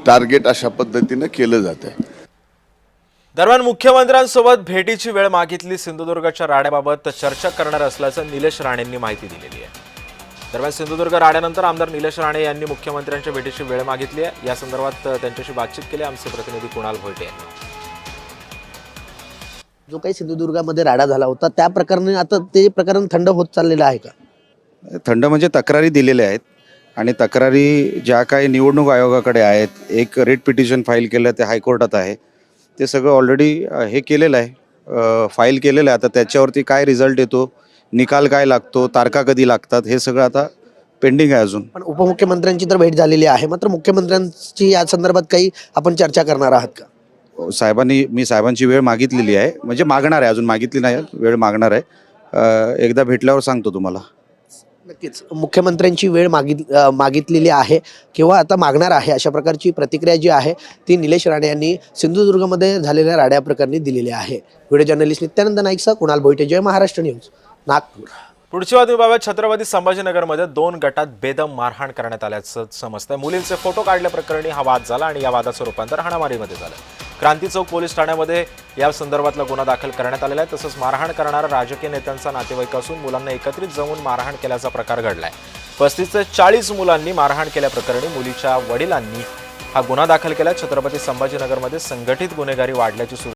Target अशा पद्धतीने केलं जात आहे। दरम्यान मुख्यमंत्र्यांसोबत भेटीची वेळ मागितली, सिंधुदुर्गच्या राड्याबाबत चर्चा करणार असल्याचं निलेश राणेंनी माहिती दिलेली आहे। दरम्यान सिंधुदुर्ग राड्यानंतर आमदार निलेश राणे यांनी मुख्यमंत्र्यांच्या भेटीची वेळ मागितली आहे। या संदर्भात त्यांच्याशी बातचीत केली आमचे प्रतिनिधी कुणाल भोईटे यांनी। जो काही सिंधुदुर्गामध्ये राडा झाला होता त्या प्रकरणी आता ते प्रकरण थंड होत चाललेलं आहे का? थंड म्हणजे तक्रारी दिलेल्या आहेत आणि तक्रारी ज्या काही निवडणूक आयोगाकडे आहेत, एक रिट पिटिशन फाईल केलं ते हायकोर्टात आहे, ते सगळं ऑलरेडी हे केलेलं आहे, फाईल केलेलं आहे। आता त्याच्यावरती काय रिझल्ट येतो, निकाल काय लागतो, तारखा कधी लागतात, हे सगळं आता पेंडिंग आहे अजून। पण उपमुख्यमंत्र्यांची तर भेट झालेली आहे, मात्र मुख्यमंत्र्यांची या संदर्भात काही आपण चर्चा करणार आहात का? मी साहेबांची वेळ मागितलेली आहे, म्हणजे मागणार आहे, अजून मागितली नाही, वेळ मागणार आहे। एकदा भेटल्यावर सांगतो तुम्हाला। नक्कीच मुख्यमंत्र्यांची वेळ मागितलेली आहे किंवा आता मागणार आहे, अशा प्रकारची प्रतिक्रिया जी आहे ती निलेश राणे यांनी सिंधुदुर्गमध्ये झालेल्या राड्या प्रकरणी दिलेली आहे। व्हिडिओ जर्नलिस्ट नित्यानंद नाईकसह कुणाल भोईटे, जय महाराष्ट्र न्यूज, नागपूर। पुढची बातमीबाबत छत्रपती संभाजीनगरमध्ये 2 गटात बेदम मारहाण करण्यात आल्याचं समजतंय। मुलींचे फोटो काढल्याप्रकरणी हा वाद झाला आणि या वादाचं रूपांतर हाणामारीमध्ये झालं। क्रांती चौक पोलीस ठाण्यामध्ये या संदर्भातला गुन्हा दाखल करण्यात आलेला आहे। तसंच मारहाण करणारा राजकीय नेत्यांचा नातेवाईक असून मुलांना एकत्रित जमवून मारहाण केल्याचा प्रकार घडलाय। 35 ते 40 मुलांनी मारहाण केल्याप्रकरणी मुलीच्या वडिलांनी हा गुन्हा दाखल केला। छत्रपती संभाजीनगरमध्ये संघटित गुन्हेगारी वाढल्याची